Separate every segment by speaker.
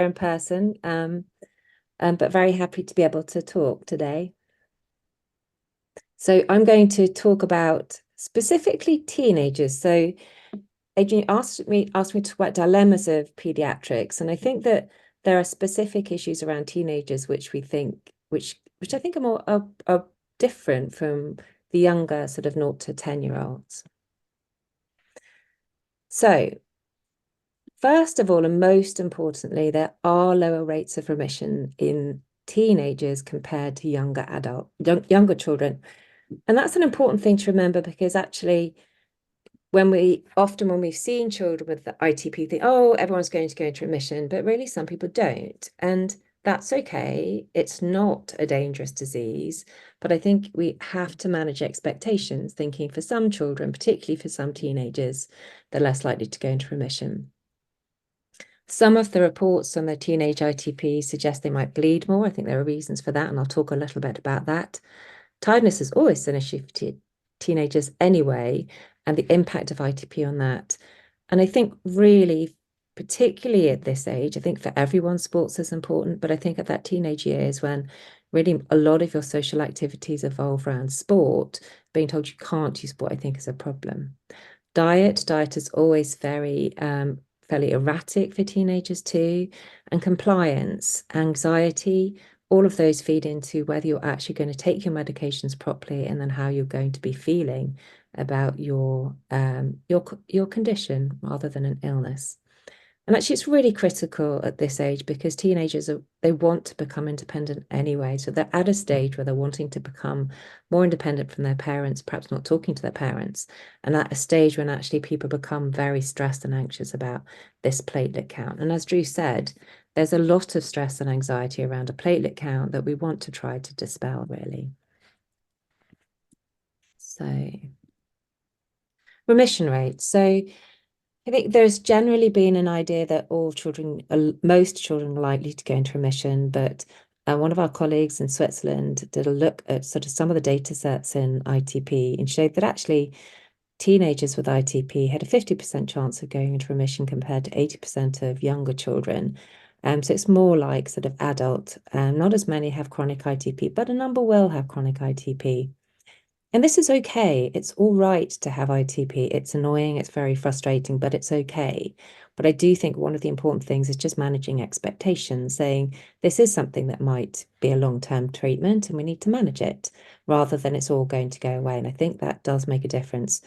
Speaker 1: in person, but very happy to be able to talk today. So I'm going to talk about specifically teenagers. So Adrian asked me to talk about dilemmas of pediatrics, and I think that there are specific issues around teenagers which I think are are different from the younger sort of 0 to 10-year-olds. So first of all, and most importantly, there are lower rates of remission in teenagers compared to younger children. And that's an important thing to remember, because actually, when we've seen children with the ITP, think, oh, everyone's going to go into remission, but really some people don't. And that's okay. It's not a dangerous disease, but I think we have to manage expectations, thinking for some children, particularly for some teenagers, they're less likely to go into remission. Some of the reports on the teenage ITP suggest they might bleed more. I think there are reasons for that, and I'll talk a little bit about that. Tiredness is always an issue for teenagers anyway, and the impact of ITP on that. And I think really, particularly at this age, I think for everyone, sports is important, but I think at that teenage years when really a lot of your social activities evolve around sport, being told you can't do sport, I think is a problem. Diet is always fairly erratic for teenagers too, and compliance, anxiety, all of those feed into whether you're actually going to take your medications properly, and then how you're going to be feeling about your condition rather than an illness. And actually, it's really critical at this age, because teenagers they want to become independent anyway. So they're at a stage where they're wanting to become more independent from their parents, perhaps not talking to their parents, and at a stage when actually people become very stressed and anxious about this platelet count. And as Drew said, there's a lot of stress and anxiety around a platelet count that we want to try to dispel, really. So remission rates. So I think there's generally been an idea that most children are likely to go into remission, but one of our colleagues in Switzerland did a look at sort of some of the data sets in ITP and showed that actually teenagers with ITP had a 50% chance of going into remission compared to 80% of younger children. So it's more like sort of adult. Not as many have chronic ITP, but a number will have chronic ITP. And this is okay. It's all right to have ITP. It's annoying, it's very frustrating, but it's okay. But I do think one of the important things is just managing expectations, saying this is something that might be a long-term treatment and we need to manage it, rather than it's all going to go away. And I think that does make a difference.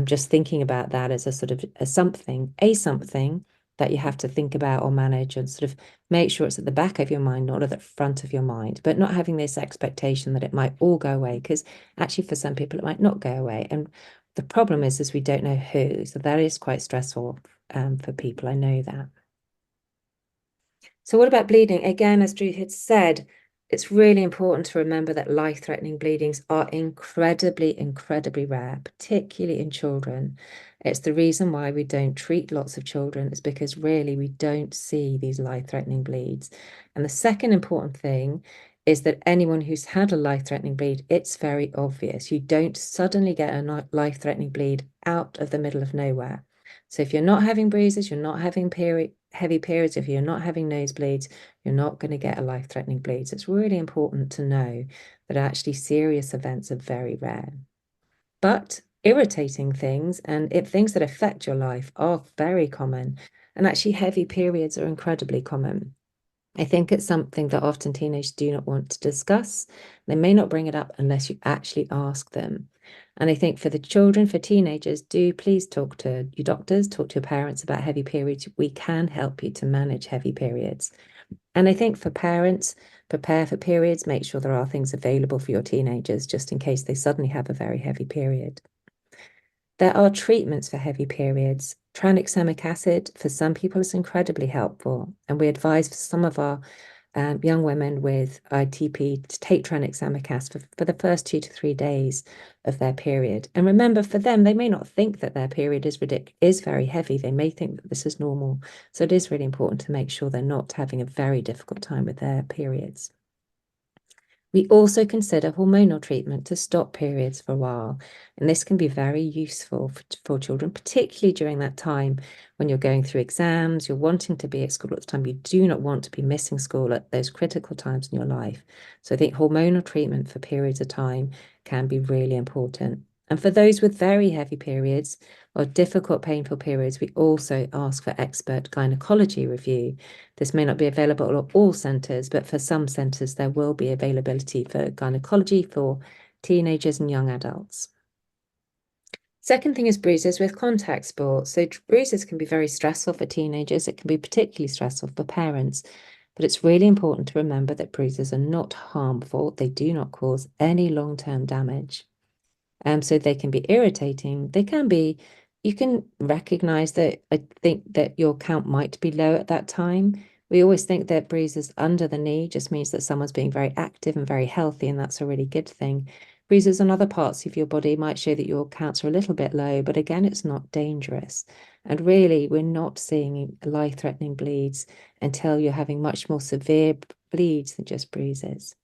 Speaker 1: Just thinking about that as a sort of something that you have to think about or manage, and sort of make sure it's at the back of your mind, not at the front of your mind, but not having this expectation that it might all go away, because actually for some people it might not go away. And the problem is we don't know who. So that is quite stressful for people. I know that. So what about bleeding? Again, as Drew had said, it's really important to remember that life-threatening bleedings are incredibly, incredibly rare, particularly in children. It's the reason why we don't treat lots of children, is because really we don't see these life-threatening bleeds. And the second important thing is that anyone who's had a life-threatening bleed, it's very obvious. You don't suddenly get a life-threatening bleed out of the middle of nowhere. So if you're not having bruises, you're not having heavy periods, if you're not having nosebleeds, you're not going to get a life-threatening bleed. So it's really important to know that actually serious events are very rare. But irritating things and things that affect your life are very common. And actually heavy periods are incredibly common. I think it's something that often teenagers do not want to discuss. They may not bring it up unless you actually ask them. And I think for the children, for teenagers, do please talk to your doctors, talk to your parents about heavy periods. We can help you to manage heavy periods. And I think for parents, prepare for periods, make sure there are things available for your teenagers just in case they suddenly have a very heavy period. There are treatments for heavy periods. Tranexamic acid, for some people, is incredibly helpful. And we advise for some of our young women with ITP to take tranexamic acid for the first 2 to 3 days of their period. And remember, for them, they may not think that their period is very heavy. They may think that this is normal. So it is really important to make sure they're not having a very difficult time with their periods. We also consider hormonal treatment to stop periods for a while, and this can be very useful for children, particularly during that time when you're going through exams, you're wanting to be at school at the time, you do not want to be missing school at those critical times in your life. So I think hormonal treatment for periods of time can be really important. And for those with very heavy periods or difficult, painful periods, we also ask for expert gynecology review. This may not be available at all centres, but for some centres, there will be availability for gynecology for teenagers and young adults. Second thing is bruises with contact sports. So bruises can be very stressful for teenagers. It can be particularly stressful for parents. But it's really important to remember that bruises are not harmful. They do not cause any long-term damage. So they can be irritating. They can be, you can recognize that. I think that your count might be low at that time. We always think that bruises under the knee just means that someone's being very active and very healthy, and that's a really good thing. Bruises on other parts of your body might show that your counts are a little bit low, but again, it's not dangerous. And really, we're not seeing life-threatening bleeds until you're having much more severe bleeds than just bruises.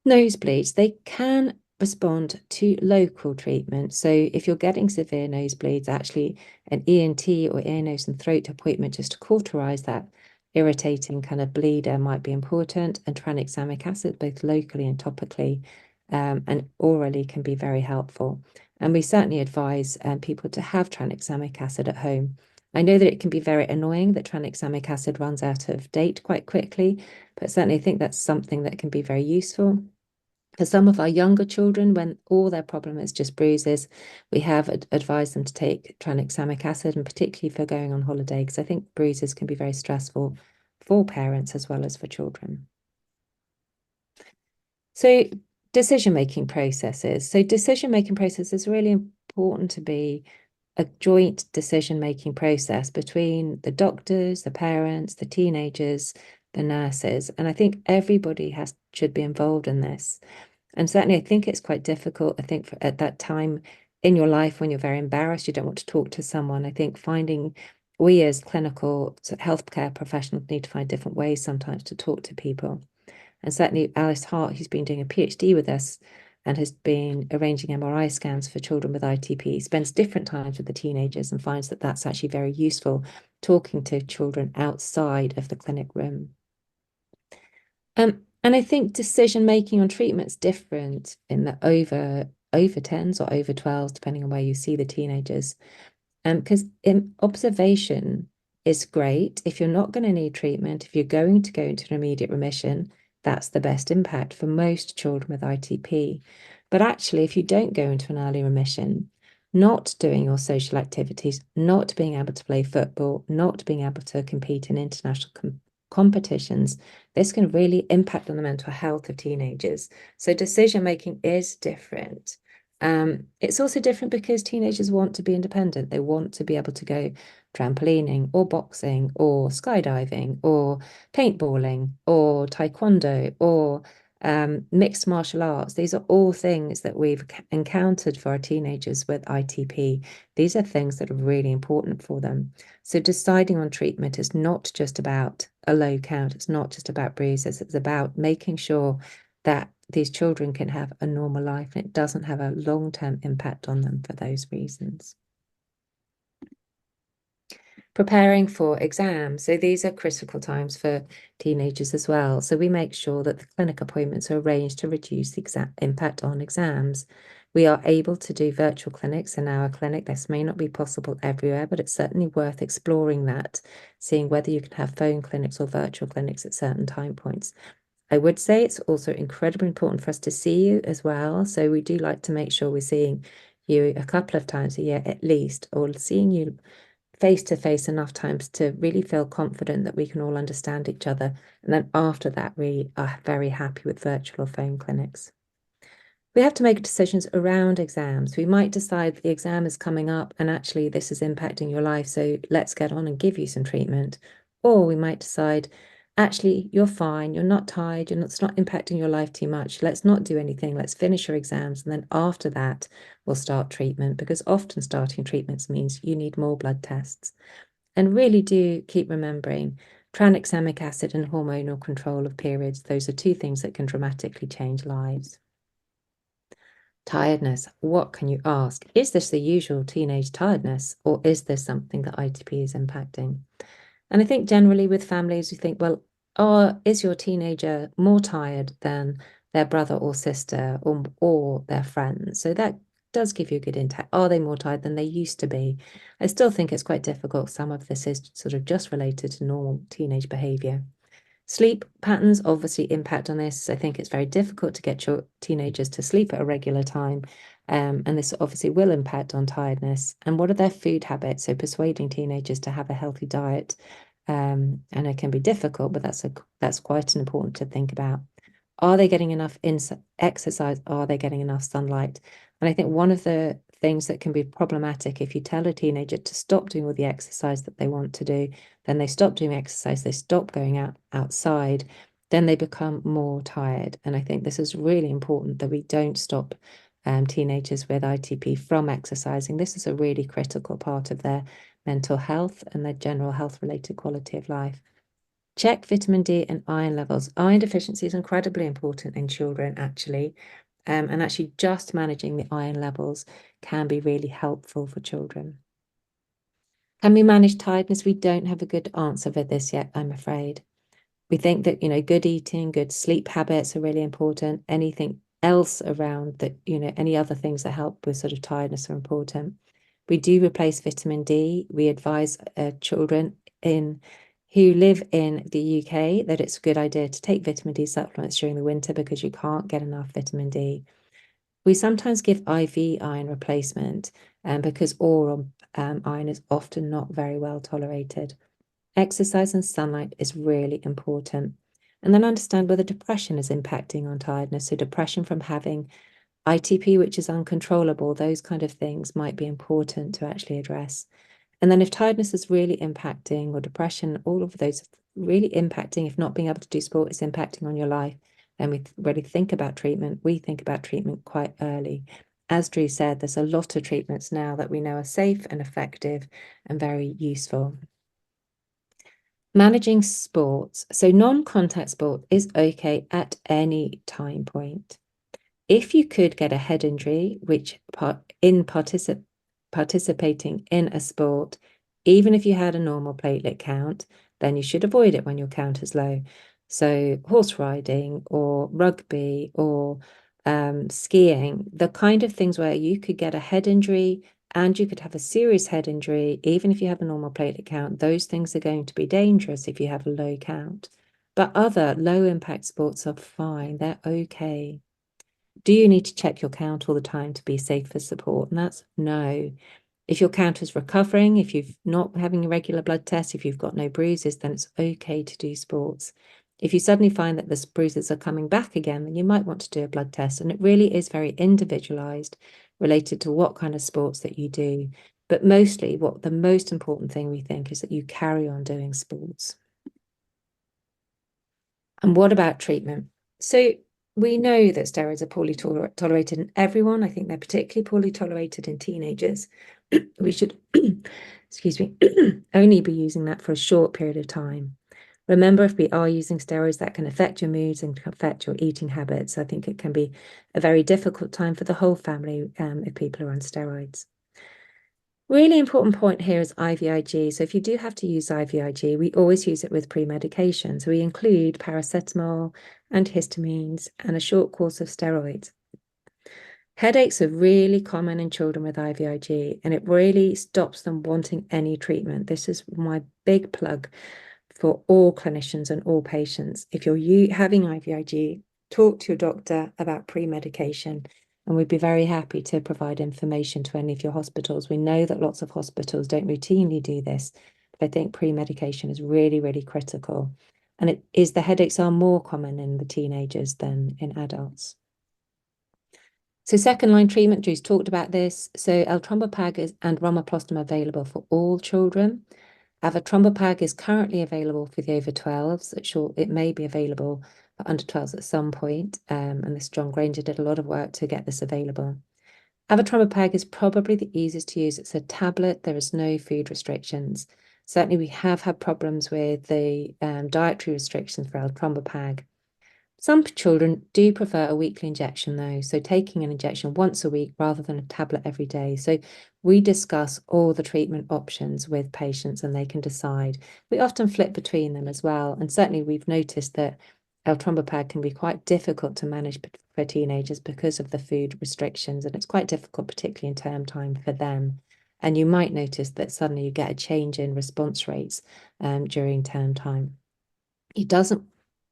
Speaker 1: Nosebleeds, they can respond to local treatment. So if you're getting severe nosebleeds, actually an ENT or ear, nose and throat appointment just to cauterize that irritating kind of bleeder might be important. And tranexamic acid, both locally and topically and orally, can be very helpful. And we certainly advise people to have tranexamic acid at home. I know that it can be very annoying that tranexamic acid runs out of date quite quickly, but certainly I think that's something that can be very useful. For some of our younger children, when all their problem is just bruises, we have advised them to take tranexamic acid, and particularly for going on holiday, because I think bruises can be very stressful for parents as well as for children. So decision-making processes. So decision-making process is really important to be a joint decision-making process between the doctors, the parents, the teenagers, the nurses. And I think everybody should be involved in this. And certainly, I think it's quite difficult. I think at that time in your life when you're very embarrassed, you don't want to talk to someone. I think we as clinical healthcare professionals need to find different ways sometimes to talk to people. And certainly Alice Hart, who's been doing a PhD with us and has been arranging MRI scans for children with ITP, spends different times with the teenagers and finds that that's actually very useful, talking to children outside of the clinic room. And I think decision making on treatment's different in the over 10s or over 12s, depending on where you see the teenagers. Because observation is great. If you're not going to need treatment, if you're going to go into an immediate remission, that's the best impact for most children with ITP. But actually, if you don't go into an early remission, not doing your social activities, not being able to play football, not being able to compete in international competitions, this can really impact on the mental health of teenagers. So decision making is different. It's also different because teenagers want to be independent. They want to be able to go trampolining or boxing or skydiving or paintballing or taekwondo or mixed martial arts. These are all things that we've encountered for our teenagers with ITP. These are things that are really important for them. So deciding on treatment is not just about a low count. It's not just about bruises. It's about making sure that these children can have a normal life and it doesn't have a long-term impact on them for those reasons. Preparing for exams. So these are critical times for teenagers as well. So we make sure that the clinic appointments are arranged to reduce the impact on exams. We are able to do virtual clinics in our clinic. This may not be possible everywhere, but it's certainly worth exploring that, seeing whether you can have phone clinics or virtual clinics at certain time points. I would say it's also incredibly important for us to see you as well. So we do like to make sure we're seeing you a couple of times a year at least, or seeing you face to face enough times to really feel confident that we can all understand each other. And then after that, we are very happy with virtual or phone clinics. We have to make decisions around exams. We might decide the exam is coming up and actually this is impacting your life, so let's get on and give you some treatment. Or we might decide, actually, you're fine, you're not tired, it's not impacting your life too much. Let's not do anything. Let's finish your exams. And then after that, we'll start treatment, because often starting treatments means you need more blood tests. And really do keep remembering, tranexamic acid and hormonal control of periods. Those are two things that can dramatically change lives. Tiredness. What can you ask? Is this the usual teenage tiredness, or is this something that ITP is impacting? And I think generally with families, you think, well, is your teenager more tired than their brother or sister or their friends? So that does give you a good insight. Are they more tired than they used to be? I still think it's quite difficult. Some of this is sort of just related to normal teenage behavior. Sleep patterns obviously impact on this. I think it's very difficult to get your teenagers to sleep at a regular time. And this obviously will impact on tiredness. And what are their food habits? So persuading teenagers to have a healthy diet. And it can be difficult, but that's quite important to think about. Are they getting enough exercise? Are they getting enough sunlight? And I think one of the things that can be problematic if you tell a teenager to stop doing all the exercise that they want to do, then they stop doing exercise, they stop going outside, then they become more tired. And I think this is really important that we don't stop teenagers with ITP from exercising. This is a really critical part of their mental health and their general health-related quality of life. Check vitamin D and iron levels. Iron deficiency is incredibly important in children, actually. And actually just managing the iron levels can be really helpful for children. Can we manage tiredness? We don't have a good answer for this yet, I'm afraid. We think that, good eating, good sleep habits are really important. Anything else around that, any other things that help with sort of tiredness are important. We do replace vitamin D. We advise children who live in the UK that it's a good idea to take vitamin D supplements during the winter because you can't get enough vitamin D. We sometimes give IV iron replacement because oral iron is often not very well tolerated. Exercise and sunlight is really important. And then understand whether depression is impacting on tiredness. So depression from having ITP, which is uncontrollable, those kind of things might be important to actually address. And then if tiredness is really impacting, or depression, all of those really impacting, if not being able to do sport is impacting on your life, then we really think about treatment. We think about treatment quite early. As Drew said, there's a lot of treatments now that we know are safe and effective and very useful. Managing sports. So non-contact sport is okay at any time point. If you could get a head injury, which participating in a sport, even if you had a normal platelet count, then you should avoid it when your count is low. So horse riding or rugby or skiing, the kind of things where you could get a head injury and you could have a serious head injury, even if you have a normal platelet count, those things are going to be dangerous if you have a low count. But other low impact sports are fine, they're okay. Do you need to check your count all the time to be safe for support? And that's no. If your count is recovering, if you're not having a regular blood test, if you've got no bruises, then it's okay to do sports. If you suddenly find that the bruises are coming back again, then you might want to do a blood test. And it really is very individualized, related to what kind of sports that you do. But mostly, what the most important thing we think is that you carry on doing sports. And what about treatment? So we know that steroids are poorly tolerated in everyone. I think they're particularly poorly tolerated in teenagers. We should, excuse me, only be using that for a short period of time. Remember, if we are using steroids, that can affect your moods and affect your eating habits. I think it can be a very difficult time for the whole family if people are on steroids. Really important point here is IVIG. So if you do have to use IVIG, we always use it with pre-medication. So we include paracetamol, antihistamines, and a short course of steroids. Headaches are really common in children with IVIG, and it really stops them wanting any treatment. This is my big plug for all clinicians and all patients. If you're having IVIG, talk to your doctor about pre-medication, and we'd be very happy to provide information to any of your hospitals. We know that lots of hospitals don't routinely do this, but I think pre-medication is really, really critical. And the headaches are more common in the teenagers than in adults. So second-line treatment, Drew's talked about this. So eltrombopag and romosozumab available for all children. Avatrombopag is currently available for the over 12s. It may be available for under 12s at some point. And this John Granger did a lot of work to get this available. Avatrombopag is probably the easiest to use. It's a tablet. There is no food restrictions. Certainly, we have had problems with the dietary restrictions for L-trombopag. Some children do prefer a weekly injection, though, so taking an injection once a week rather than a tablet every day. So we discuss all the treatment options with patients and they can decide. We often flip between them as well. And certainly we've noticed that L-trombopag can be quite difficult to manage for teenagers because of the food restrictions, and it's quite difficult, particularly in term time for them. And you might notice that suddenly you get a change in response rates during term time.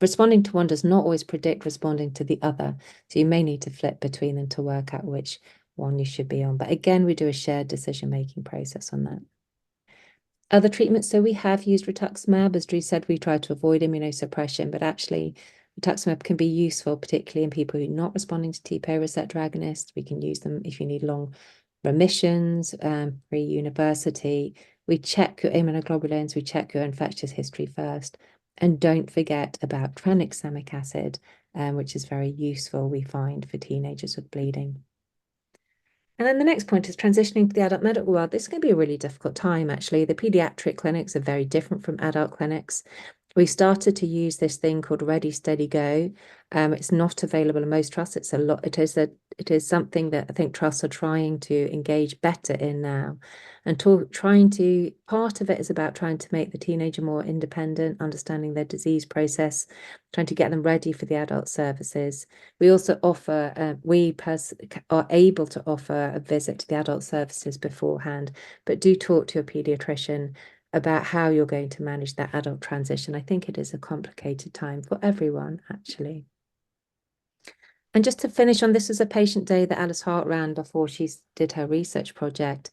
Speaker 1: Responding to one does not always predict responding to the other. So you may need to flip between them to work out which one you should be on. But again, we do a shared decision-making process on that. Other treatments, so we have used rituximab. As Drew said, we try to avoid immunosuppression, but actually rituximab can be useful, particularly in people who are not responding to TPO receptor agonists. We can use them if you need long remissions, pre-university. We check your immunoglobulins, we check your infectious history first. And don't forget about tranexamic acid, which is very useful, we find, for teenagers with bleeding. And then the next point is transitioning to the adult medical world. This is going to be a really difficult time, actually. The pediatric clinics are very different from adult clinics. We started to use this thing called Ready, Steady, Go. It's not available in most trusts. It is something that I think trusts are trying to engage better in now. And part of it is about trying to make the teenager more independent, understanding their disease process, trying to get them ready for the adult services. We also offer, we are able to offer a visit to the adult services beforehand, but do talk to your pediatrician about how you're going to manage that adult transition. I think it is a complicated time for everyone, actually. And just to finish on, this was a patient day that Alice Hart ran before she did her research project.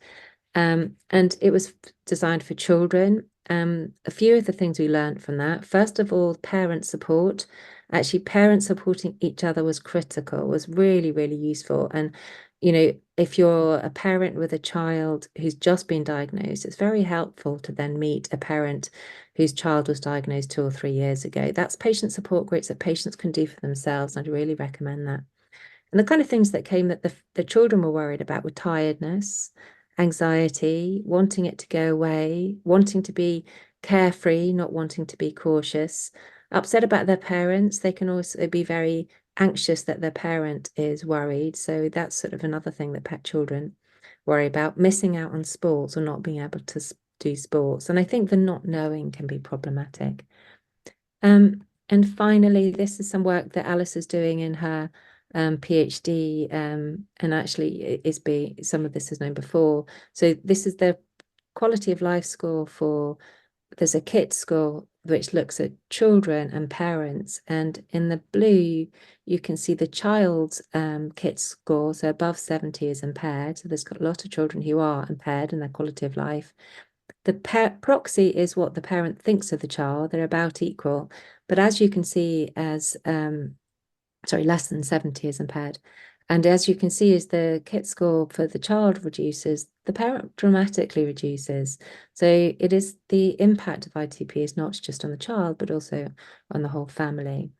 Speaker 1: And it was designed for children. A few of the things we learned from that, first of all, parent support. Actually, parents supporting each other was critical, was really, really useful. And, you know, if you're a parent with a child who's just been diagnosed, it's very helpful to then meet a parent whose child was diagnosed 2 or 3 years ago. That's patient support groups that patients can do for themselves. I'd really recommend that. And the kind of things that came that the children were worried about were tiredness, anxiety, wanting it to go away, wanting to be carefree, not wanting to be cautious, upset about their parents. They can also be very anxious that their parent is worried. So that's sort of another thing that pet children worry about, missing out on sports or not being able to do sports. And I think the not knowing can be problematic. And finally, this is some work that Alice is doing in her PhD, and actually some of this is known before. So this is the quality of life score there's a KIT score which looks at children and parents, and in the blue you can see the child's KIT score, so above 70 is impaired. So there's got a lot of children who are impaired in their quality of life. The proxy is what the parent thinks of the child. They're about equal. But as you can see, less than 70 is impaired. And as you can see, as the KIT score for the child reduces, the parent dramatically reduces. So it is the impact of ITP is not just on the child, but also on the whole family.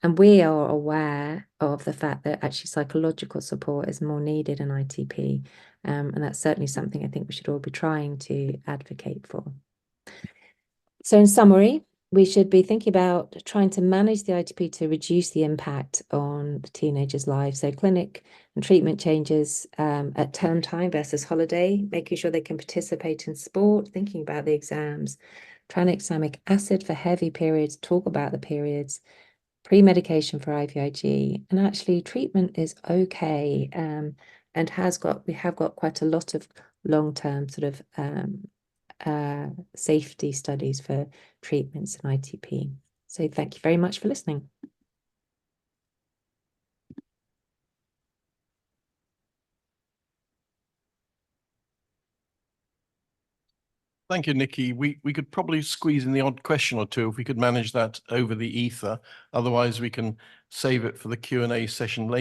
Speaker 1: And we are aware of the fact that actually psychological support is more needed in ITP. And that's certainly something I think we should all be trying to advocate for. So in summary, we should be thinking about trying to manage the ITP to reduce the impact on the teenagers' lives. So clinic and treatment changes at term time versus holiday, making sure they can participate in sport, thinking about the exams, tranexamic acid for heavy periods, talk about the periods, pre-medication for IVIG, and actually treatment is okay, and we have got quite a lot of long-term sort of safety studies for treatments in ITP. So thank you very much for listening.
Speaker 2: Thank you, Nikki. We could probably squeeze in the odd question or two if we could manage that over the ether. Otherwise, we can save it for the Q&A session later.